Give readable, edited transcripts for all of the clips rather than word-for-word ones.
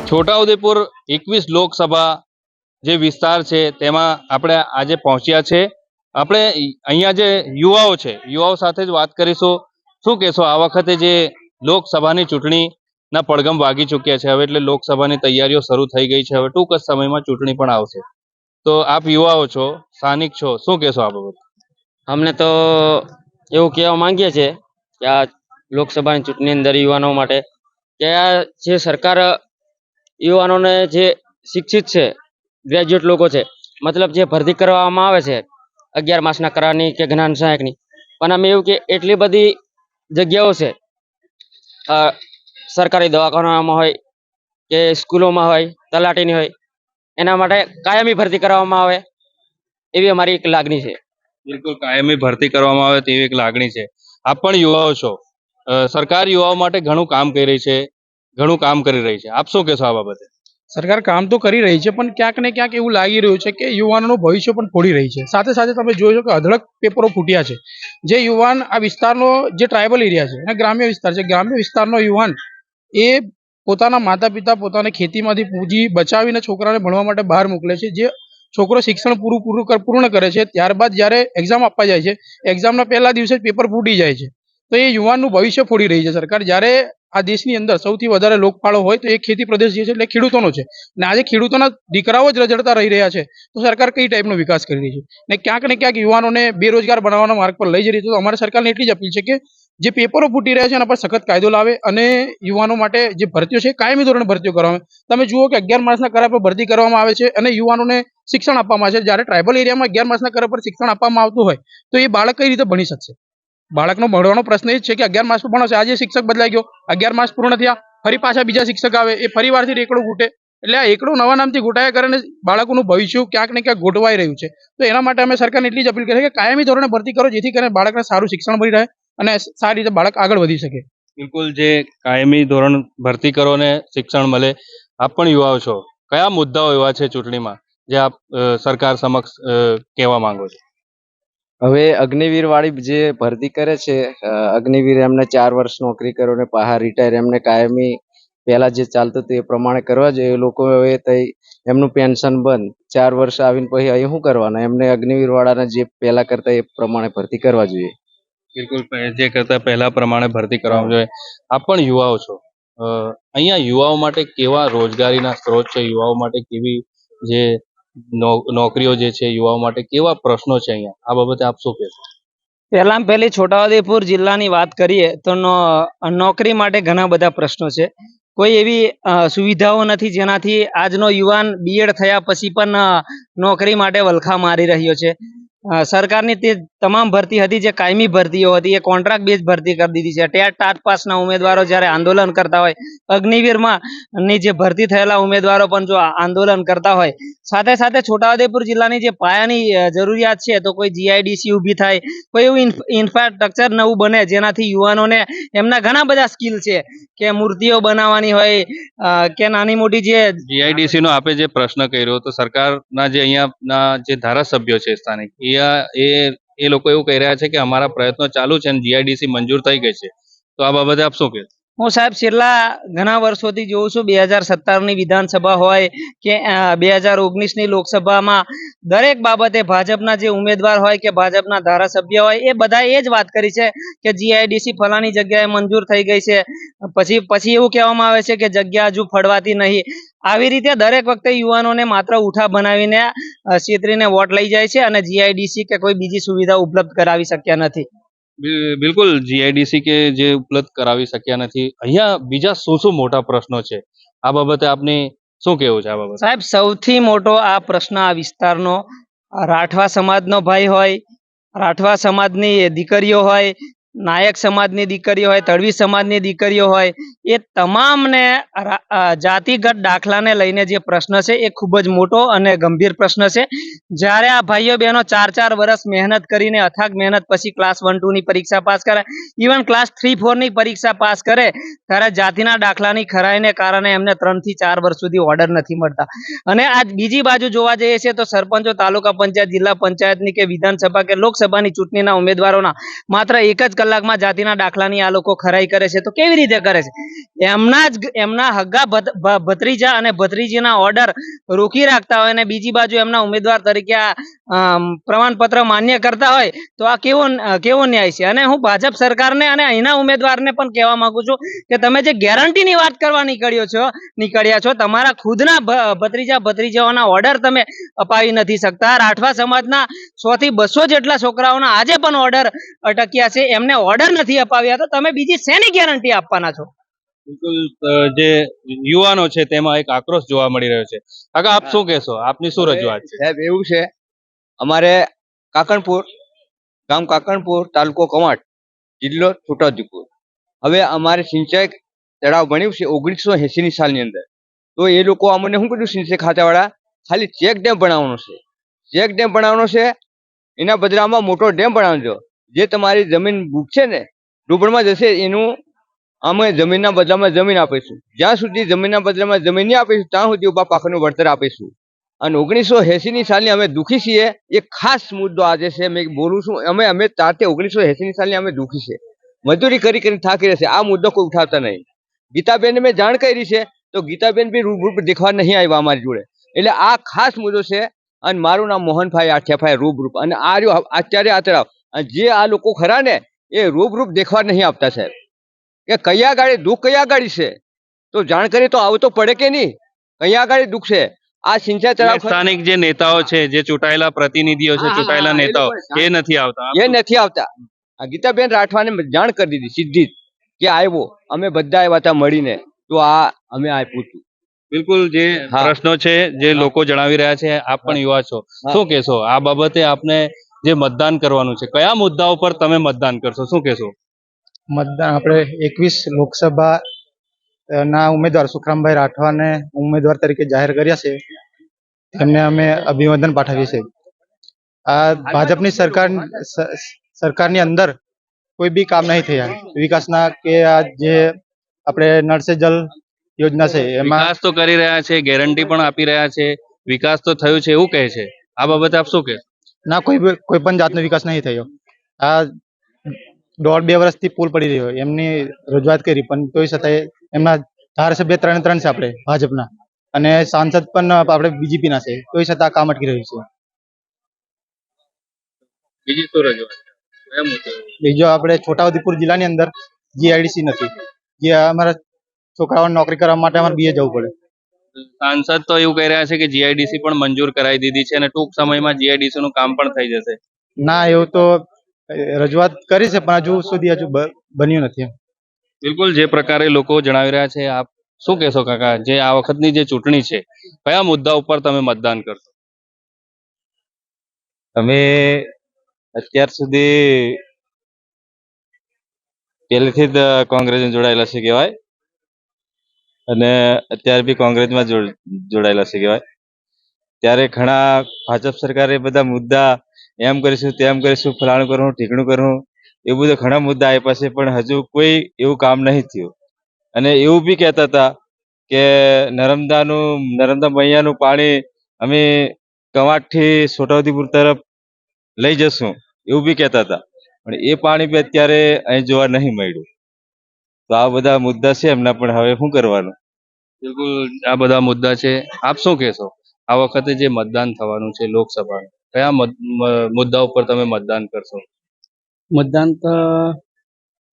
છોટાઉદેપુર 21 લોકસભા જે વિસ્તાર છે તેમાં આપણે આજે પહોંચ્યા છે. આપણે અહીંયા જે યુવાઓ છે યુવાઓ સાથે જ વાત કરીશું. શું કહેશો, આ વખતે જે લોકસભાની ચૂંટણીના પડઘમ વાગી ચૂક્યા છે હવે, એટલે લોકસભાની તૈયારીઓ શરૂ થઈ ગઈ છે. હવે ટૂંક જ સમયમાં ચૂંટણી પણ આવશે. તો આપ યુવાઓ છો, સ્થાનિક છો, શું કહેશો આ બાબત? અમને તો એવું કહેવા માંગીએ છીએ કે આ લોકસભાની ચૂંટણી અંદર યુવાનો માટે કે આ જે સરકાર યુવાનોને જે શિક્ષિત છે, ગ્રેજ્યુએટ લોકો છે, મતલબ જે ભરતી કરવામાં આવે છે 11 માસના કરારની કે જ્ઞાન સહાયકની, પણ અમે એવું કે એટલી બધી જગ્યાઓ છે સરકારી દવાખાનામાં હોય કે સ્કૂલોમાં હોય, તલાટીની હોય, એના માટે કાયમી ભરતી કરવામાં આવે એવી અમારી એક લાગણી છે. બિલકુલ, કાયમી ભરતી કરવામાં આવે તેવી એક લાગણી છે. આપ પણ યુવાઓ છો. સરકાર યુવાઓ માટે ઘણું કામ કરી રહી છે, ઘણું કામ કરી રહી છે. આપ શું કહેશો આ બાબતે? સરકાર કામ તો કરી રહી છે, પણ ક્યાંક ને ક્યાંક એવું લાગી રહ્યું છે કે યુવાનોનું ભવિષ્ય પણ ફોડી રહી છે. સાથે સાથે તમે જોયો છો કે અઢળક પેપરો ફૂટ્યા છે. જે યુવાન આ વિસ્તારનો જે ટ્રાઇબલ એરિયા છે અને ગ્રામ્ય વિસ્તાર છે, ગ્રામ્ય વિસ્તારનો યુવાન એ પોતાના માતા પિતા પોતાને ખેતીમાંથી પૂંજી બચાવીને છોકરાને ભણવા માટે બહાર મોકલે છે. જે છોકરો શિક્ષણ પૂર્ણ કરે છે, ત્યારબાદ જ્યારે એક્ઝામ આપવા જાય છે, એક્ઝામના પહેલા દિવસે જ પેપર ફૂટી જાય છે. તો એ યુવાનનું ભવિષ્ય ફોડી રહી છે સરકાર. જ્યારે આ દેશની અંદર સૌથી વધારે લોકફાળો હોય તો એ ખેતી પ્રદેશ જે છે એટલે ખેડૂતોનો છે, અને આજે ખેડૂતોના દીકરાઓ જ રજડતા રહી રહ્યા છે. તો સરકાર કઈ ટાઈપનો વિકાસ કરી રહી છે? ને ક્યાંક યુવાનોને બેરોજગાર બનાવવાના માર્ગ પર લઈ જઈ રહી છે. તો અમારી સરકારને એટલી જ અપીલ છે કે જે પેપરો ફૂટી રહ્યા છે એના પર સખત કાયદો લાવે અને યુવાનો માટે જે ભરતીઓ છે કાયમી ધોરણે ભરતીઓ કરવામાં આવે. તમે જુઓ કે 11 માસના કરાર પર ભરતી કરવામાં આવે છે અને યુવાનોને શિક્ષણ આપવામાં આવે છે. જ્યારે ટ્રાઇબલ એરિયામાં 11 માસના કરાર પર શિક્ષણ આપવામાં આવતું હોય તો એ બાળક કઈ રીતે ભણી શકશે? બાળકનો ભણવાનો પ્રશ્ન એ જ છે કે 11 માસ ભણશે, આજે શિક્ષક બદલાઈ ગયો, 11 માસ પૂર્ણ થયા, ફરી પાછા બીજા શિક્ષક આવે, એ ફરી વારથી એકડો ઘૂંટે. એટલે આ એકડો નવા નામથી ઘૂંટાયા કારણે બાળકોનું ભવિષ્ય ક્યાંક ને ક્યાંક ગોઠવાઈ રહ્યું છે. તો એના માટે અમે સરકારને એટલી જ અપીલ કરીએ કે કાયમી ધોરણે ભરતી કરો, જેથી કરીને બાળકને સારું શિક્ષણ મળી રહે અને સારી રીતે બાળક આગળ વધી શકે. બિલકુલ, જે કાયમી ધોરણ ભરતી કરો ને શિક્ષણ મળે. આપ પણ યુવાઓ છો, કયા મુદ્દાઓ એવા છે ચૂંટણીમાં જે આપ સરકાર સમક્ષ કહેવા માંગો છો? હવે અગ્નિવીર વાળી જે ભરતી કરે છે, અગ્નિવીર એમને 4 વર્ષ નોકરી કરો ને પાછા રિટાયર, એમને કાયમી પહેલા જે ચાલતું હતું એ પ્રમાણે કરવા જોઈએ. એ લોકો હવે એમનું પેન્શન બંધ, 4 વર્ષ આવીને પછી અહીં શું કરવાના? એમને અગ્નિવીર વાળાને જે પહેલા કરતા એ પ્રમાણે ભરતી કરવા જોઈએ. બિલકુલ, જે કરતા પહેલા પ્રમાણે ભરતી કરવામાં જોઈએ. આપ પણ યુવાઓ છો. અહીંયા યુવાઓ માટે કેવા રોજગારીના સ્ત્રોત છે, યુવાઓ માટે કેવી જે નોકરીઓ જે છે, યુવાઓ માટે કેવા પ્રશ્નો છે અહીંયા, આ બાબતે આપ શું કહેશો? પહેલી છોટાઉદેપુર જિલ્લાની વાત કરીએ તો નોકરી માટે ઘણા બધા પ્રશ્નો છે. કોઈ એવી સુવિધાઓ નથી જેનાથી આજનો યુવાન બીએડ થયા પછી પણ નોકરી માટે વલખા મારી રહ્યો છે. સરકારની તે તમામ ભરતી હતી જે કાયમી ભરતીઓ હતી એ કોન્ટ્રાક્ટ બેઝ ભરતી કરી દીધી છે. ટાટ પાસના ઉમેદવારો જ્યારે આંદોલન કરતા હોય, અગ્નિવીરમાં ની જે ભરતી થયેલા ઉમેદવારો પણ જો આંદોલન કરતા હોય, સાથે સાથે છોટાઉદેપુર જિલ્લાની જે પાયાની જરૂરિયાત છે, તો કોઈ જીઆઈડીસી ઊભી થાય, કોઈ એવું ઇન્ફ્રાસ્ટ્રક્ચર નવું બને જેનાથી યુવાનોને એમના ઘણા બધા સ્કિલ છે કે મૂર્તિઓ બનાવવાની હોય કે નાની મોટી જે જીઆઈડીસી નો આપે જે પ્રશ્ન કર્યો, તો સરકારના જે અહીંયાના જે ધારાસભ્યો છે સ્થાનિક, એ લોકો એવું કહી રહ્યા છે કે અમારા પ્રયત્નો ચાલુ છે અને જીઆઈડીસી મંજૂર થઈ ગઈ છે. તો આ બાબતે આપ શું કહેશો? હું સાહેબ છેલ્લા ઘણા વર્ષોથી જોઉં છું, 2017ની વિધાનસભા હોય કે 2019ની લોકસભામાં, દરેક બાબતે ભાજપના જે ઉમેદવાર હોય કે ભાજપના ધારાસભ્ય હોય એ બધા એ જ વાત કરી છે કે જીઆઈડીસી ફલાણી જગ્યાએ મંજૂર થઈ ગઈ છે. પછી એવું કહેવામાં આવે છે કે જગ્યા હજુ ફળવાતી નહીં. આવી રીતે દરેક વખતે યુવાનોને માત્ર ઉઠા બનાવીને છેતરીને વોટ લઈ જાય છે અને જીઆઈડીસી કે કોઈ બીજી સુવિધા ઉપલબ્ધ કરાવી શક્યા નથી. બિલકુલ, જીઆઈડીસી કે જે ઉપલબ્ધ કરાવી શક્યા નથી. અહીંયા બીજા શું મોટા પ્રશ્નો છે, આ બાબતે આપની શું કહેવું છે? આ બાબતે સાહેબ, સૌથી મોટો આ પ્રશ્ન આ વિસ્તારનો રાઠવા સમાજનો ભાઈ હોય, રાઠવા સમાજની દીકરીઓ હોય, નાયક સમાજની દીકરીઓ હોય, તળવી સમાજની દીકરીઓ હોય, એ તમામને જાતિગત દાખલાને લઈને જે પ્રશ્ન છે એ ખૂબ જ મોટો અને ગંભીર પ્રશ્ન છે. જ્યારે આ ભાઈઓ બહેનો 4 વર્ષ મહેનત કરીને, અથાગ મહેનત પછી ક્લાસ 1, 2ની પરીક્ષા પાસ કરે, ઇવન ક્લાસ 3, 4ની પરીક્ષા પાસ કરે, ત્યારે જાતિના દાખલાની ખરાઈને કારણે એમને 3 થી 4 વર્ષ સુધી ઓર્ડર નથી મળતા. અને આજ બીજી બાજુ જોવા જઈએ છીએ તો સરપંચો, તાલુકા પંચાયત, જિલ્લા પંચાયતની કે વિધાનસભા કે લોકસભાની ચૂંટણીના ઉમેદવારોના માત્ર 1 જ કલાકમાં જાતિના દાખલાની આ લોકો ખરાઈ કરે છે તો કેવી રીતે કરે છે? એમના હગા ભત્રીજા અને ભત્રીજીના ઓર્ડર રોકી રાખતા હોય અને બીજી બાજુ એમના ઉમેદવાર તરીકે આ પ્રમાણપત્ર માન્ય કરતા હોય તો આ કેવો ન્યાય છે? અને હું ભાજપ સરકારને અને અહીંના ઉમેદવારને પણ કહેવા માંગુ છું કે તમે જે ગેરંટીની વાત કરવા નીકળ્યા છો તમારા ખુદના ભત્રીજા ભત્રીજાઓના ઓર્ડર તમે અપાવી નથી શકતા. રાઠવા સમાજના 100 થી 200 જેટલા છોકરાઓના આજે પણ ઓર્ડર અટક્યા છે, એમને ઓર્ડર નથી અપાવ્યા તો તમે બીજી શેની ગેરંટી આપવાના છો? બિલકુલ જે યુવાનો છે તેમાં એક આક્રોશ જોવા મળી રહ્યો છે. કાકા આપ શું કહેશો? આપની શું રજૂઆત છે? સાહેબ એવું છે, અમારે કાકણપુર ગામ કાકણપુર તાલુકો કવાંટ જિલ્લો છોટાઉદેપુર. હવે અમારે સિંચાઈ તળાવ બન્યું છે 1980ની સાલની અંદર. તો એ લોકો અમને શું કીધું સિંચાઈ ખાતાવાળા ખાલી ચેક ડેમ બનાવવાનો છે, ચેક ડેમ બનાવવાનો છે, એના બદલામાં મોટો ડેમ બનાવજો. જે તમારી જમીન બુકશે ને ડૂબણમાં જશે એનું અમે જમીનના બદલામાં જમીન આપીશું. જ્યાં સુધી જમીનના બદલામાં જમીન નહીં આપીશું ત્યાં સુધી ઉભા પાકનું વળતર આપીશું. અને 1980ની સાલની અમે દુઃખી છીએ. એક ખાસ મુદ્દો આજે છે, મેં બોલું છું, અમે તારતે 1980ની સાલની અમે દુઃખી છે, મજૂરી કરી કરીને થાકી રહેશે. આ મુદ્દો કોઈ ઉઠાવતા નહીં. ગીતાબેનને મેં જાણ કરી છે તો ગીતાબેન બી રૂબરૂ દેખવા નહીં આવ્યા અમારી જોડે. એટલે આ ખાસ મુદ્દો છે. અને મારું નામ મોહનભાઈ આઠિયાભાઈ રૂબરૂપ. અને આ રહ્યો અત્યારે આ તળાવ. અને જે આ લોકો ખરા ને એ રૂબરૂપ દેખવા નહીં આપતા સાહેબ, કે કયા ગાડી દુઃખ કયા ગાડી છે તો જાણ કરી તો આવું તો પડે કે નહીં? કયા ગાડી દુઃખ છે? આ સિંચાઈ તળાવ સ્થાનિક જે નેતાઓ છે, જે ચૂંટાયેલા પ્રતિનિધિઓ છે, ચૂંટાયેલા નેતાઓ એ નથી આવતા. એ નથી આવતા. આ ગીતાબેન રાઠવાને જાણ કરી દીધી સીધી જ કે આવ્યો, અમે બધા આવ્યા હતા મળીને, તો આ અમે આપ્યું હતું. બિલકુલ જે પ્રશ્નો છે જે લોકો જણાવી રહ્યા છે, આપ પણ યુવા છો, શું કહેશો આ બાબતે? આપને જે મતદાન કરવાનું છે, કયા મુદ્દાઓ પર તમે મતદાન કરશો, શું કહેશો? મતદાન આપણે 21 લોકસભા ના ઉમેદવાર સુખરામભાઈ રાઠવાને ઉમેદવાર તરીકે જાહેર કર્યા છે, એમને અમે અભિનંદન પાઠવીએ છીએ. આ ભાજપની સરકારની અંદર કોઈ બી કામ નહીં થયા વિકાસના, કે આ જે આપણે નળ સે જલ યોજના છે એમાં વિકાસ તો કરી રહ્યા છે, ગેરંટી પણ આપી રહ્યા છે, વિકાસ તો થયું છે એવું કહે છે. આ બાબતે આપ શું કહેશો? ના, કોઈ પણ જાતનો વિકાસ નહીં થયો. આ 1.5-2 વર્ષથી પુલ પડી રહ્યો, એમની રજૂઆત કરી પણ તોય છતાંય એમના ધારાસભ્ય 3 છે આપણે ભાજપના, અને સાંસદ પણ આપણે બીજેપીના છે, તોય છતાં કામ અટકી રહ્યું છે. બીજી શું રજૂઆત? કયા મુદ્દે? બીજો આપણે છોટાઉદેપુર જિલ્લાની અંદર જીઆઈડીસી નથી, જે અમારા છોકરાઓને નોકરી કરવા માટે અમારે બીએ જવું પડે. સાંસદ તો એવું કહી રહ્યા છે કે જીઆઈડીસી પણ મંજૂર કરાવી દીધી છે અને ટૂંક સમયમાં જીઆઈડીસી નું કામ પણ થઈ જશે. ના, એવું તો રજૂઆત કરી છે પણ હજુ બન્યું નથી. બિલકુલ જે પ્રકારે લોકો જણાવી રહ્યા છે, આપ શું કહેશો કાકા? જે આ વખતની જે ચૂંટણી છે, કયા મુદ્દા ઉપર તમે મતદાન કરશો? અમે અત્યાર સુધી પહેલેથી જ કોંગ્રેસમાં જોડાયેલા છે કહેવાય, અને અત્યારે બી કોંગ્રેસમાં જોડાયેલા છે કહેવાય. ત્યારે ઘણા ભાજપ સરકારે બધા મુદ્દા એમ કરીશું તેમ કરીશું, ફલાણું કરવું ઠીકણું કરવું એ બધા ઘણા મુદ્દા આપ્યા છે, પણ હજુ કોઈ એવું કામ નહીં થયું. અને એવું બી કહેતા હતા કે નર્મદા મૈયાનું પાણી અમે કવાંટથી છોટાઉદેપુર તરફ લઈ જશું એવું બી કહેતા હતા, પણ એ પાણી બી અત્યારે અહીં જોવા નહીં મળ્યું. તો આ બધા મુદ્દા છે એમના, પણ હવે શું કરવાનું? બિલકુલ આ બધા મુદ્દા છે. આપ શું કહેશો આ વખતે જે મતદાન થવાનું છે લોકસભા, કયા મુદ્દા ઉપર તમે મતદાન કરશો? મતદાન તો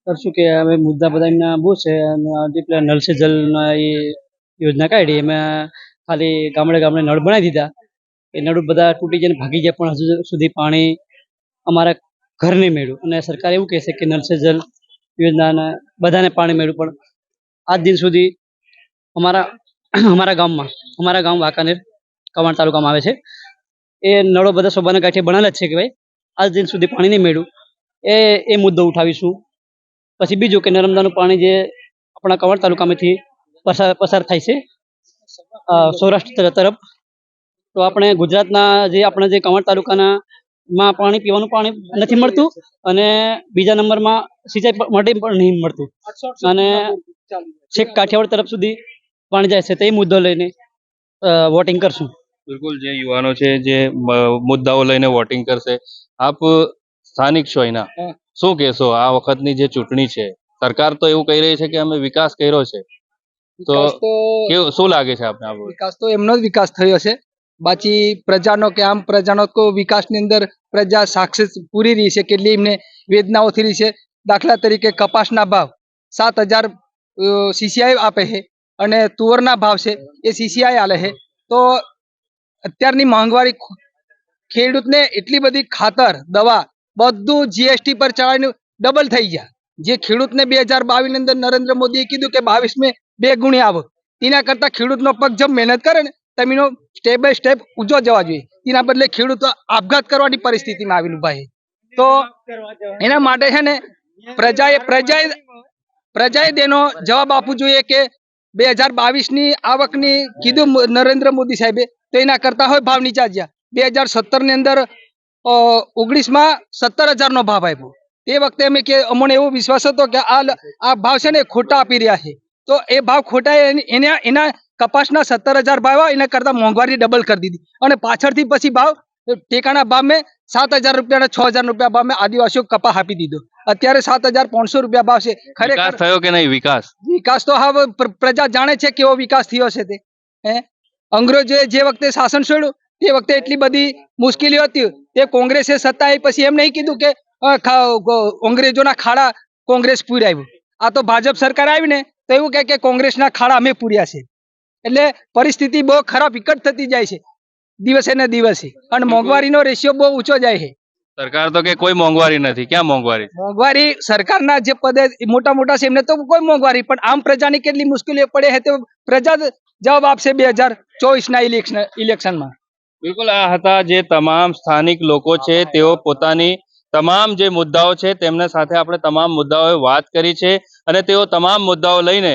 કરશું કે હવે મુદ્દા બધા એમના બહુ છે, અને જે પેલા નળ સે જલ એ યોજના કાઢી એમાં ખાલી ગામડે નળ બનાવી દીધા, એ નળ બધા તૂટી જઈને ભાગી ગયા, પણ હજુ સુધી પાણી અમારા ઘર નહીં મળ્યું. અને સરકાર એવું કહે છે કે નળ સે જલ યોજનાના બધાને પાણી મળ્યું, પણ આજ દિન સુધી અમારા ગામ વાંકાનેર કવાંટ તાલુકામાં આવે છે, એ નળો બધા સોબાના કાંઠે બનાવેલા જ છે કે ભાઈ આજ દિન સુધી પાણી નહીં મળ્યું. એ મુદ્દો ઉઠાવીશું. પછી બીજું કે નર્મદાનું પાણી જે આપણા કવાંટ તાલુકામાંથી પસાર થાય છે સૌરાષ્ટ્ર તરફ, તો આપણે ગુજરાતના જે કવાંટ તાલુકાના માં પાણી પીવાનું પાણી નથી મળતું, અને બીજા નંબરમાં સિંચાઈ માટે પણ નહીં મળતું, અને છેક કાઠિયાવાડ તરફ સુધી પાણી જાય છે. તે મુદ્દો લઈને વોટિંગ કરશું. બિલકુલ જે યુવાનો છે જે મુદ્દાઓ લઈને વોટિંગ કરશે. આપ સ્થાનિક છો અહીંના, હા. શું કહેશો આ વખતની જે ચૂંટણી છે? સરકાર તો એવું કહી રહી છે કે અમે વિકાસ કર્યો છે, તો વિકાસ તો શું લાગે છે આપને આ બાબતે? વિકાસ તો એમનો જ વિકાસ થયો છે. બાકી પ્રજાનો કે આમ પ્રજાનો તો વિકાસની અંદર પ્રજા સાક્ષી પૂરી રહી છે. કેટલી એમને વેદનાઓ થઈ રહી છે. દાખલા તરીકે કપાસના ભાવ 7,000 સીસીઆઈ આપે છે અને તુવરના ભાવ છે એ સીસીઆઈ આલે છે. તો અત્યારની મોંઘવારી ખેડૂતને એટલી બધી ખાતર દવા બધું જીએસટી પર ચડાવીને ડબલ થઈ ગયા. જે ખેડૂતને 2022 ની અંદર નરેન્દ્ર મોદીએ કીધું કે 22 2 ગુણી આવો, તેના કરતા ખેડૂતનો પગ જબ મહેનત કરે ને તમે સ્ટેપ બાય સ્ટેપ ઊંચો જવા જોઈએ. તેના બદલે ખેડૂતો આપઘાત કરવાની પરિસ્થિતિમાં આવેલું ભાઈ. તો એના માટે છે ને પ્રજાએ તેનો જવાબ આપવો જોઈએ કે 2022 ની આવકની કીધું નરેન્દ્ર મોદી સાહેબે, તો એના કરતા હોય ભાવ નીચા ગયા. 2017 ની અંદર 19 17,000 નો ભાવ આપ્યો. તે વખતે અમે કે અમને એવો વિશ્વાસ હતો કે આ ભાવ છે ને ખોટા આપી રહ્યા છે. તો એ ભાવ ખોટા એના કપાસના 17,000 ભાવ એના કરતા મોંઘવારી ડબલ કરી દીધી અને પાછળથી પછી ભાવ ટેકાના ભાવ મેં 7,000 રૂપિયા 6,000 રૂપિયા ભાવ મેં આદિવાસીઓ કપાસ આપી દીધો. અત્યારે 7,500 રૂપિયા ભાવ છે. વિકાસ ખરેખર થયો કે નહીં? વિકાસ તો હવે પ્રજા જાણે છે કેવો વિકાસ થયો છે તે. અંગ્રેજોએ જે વખતે શાસન છોડ્યું તે વખતે એટલી બધી મુશ્કેલીઓ હતી. તે કોંગ્રેસે સત્તા આવી પછી એમ નહીં કીધું કે અંગ્રેજોના ખાડા કોંગ્રેસ પૂરાવ્યું. આ તો ભાજપ સરકાર આવી ને તો એવું કહે કે કોંગ્રેસના ખાડા અમે પૂર્યા છે. એટલે પરિસ્થિતિ બહુ ખરાબ વિકટ થતી જાય છે દિવસે ને દિવસે અને મોંઘવારીનો રેશિયો બહુ ઊંચો જાય છે. સરકાર તો કે કોઈ મોંઘવારી નથી. ક્યાં મોંઘવારી? મોંઘવારી સરકારના જે પદે મોટા મોટા છે એમને તો કોઈ મોંઘવારી, પણ આમ પ્રજાની કેટલી મુશ્કેલીઓ પડે છે તે પ્રજા જ જવાબ આપશે 2024 ના ઇલેક્શનમાં. બિલકુલ, આ હતા જે તમામ સ્થાનિક લોકો છે. તેઓ પોતાની તમામ જે મુદ્દાઓ છે તેમના સાથે આપણે તમામ મુદ્દાઓ વાત કરી છે અને તેઓ તમામ મુદ્દાઓ લઈને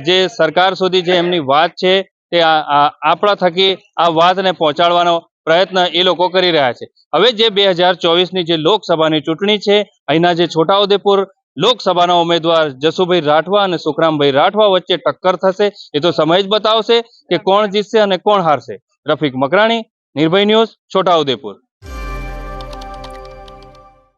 જે સરકાર સુધી જે એમની વાત છે તે આપણા થકી આ વાતને પહોંચાડવાનો પ્રયત્ન એ લોકો કરી રહ્યા છે. હવે જે 2024ની જે લોકસભાની ચૂંટણી છે, અહીંના જે છોટાઉદેપુર લોકસભાના ઉમેદવાર જસુભાઈ રાઠવા અને સુખરામભાઈ રાઠવા વચ્ચે ટક્કર થશે. એ તો સમય જ બતાવશે કે કોણ જીતશે અને કોણ હારશે. રફીક મકરાણી, નિર્ભય ન્યૂઝ, છોટાઉદેપુર.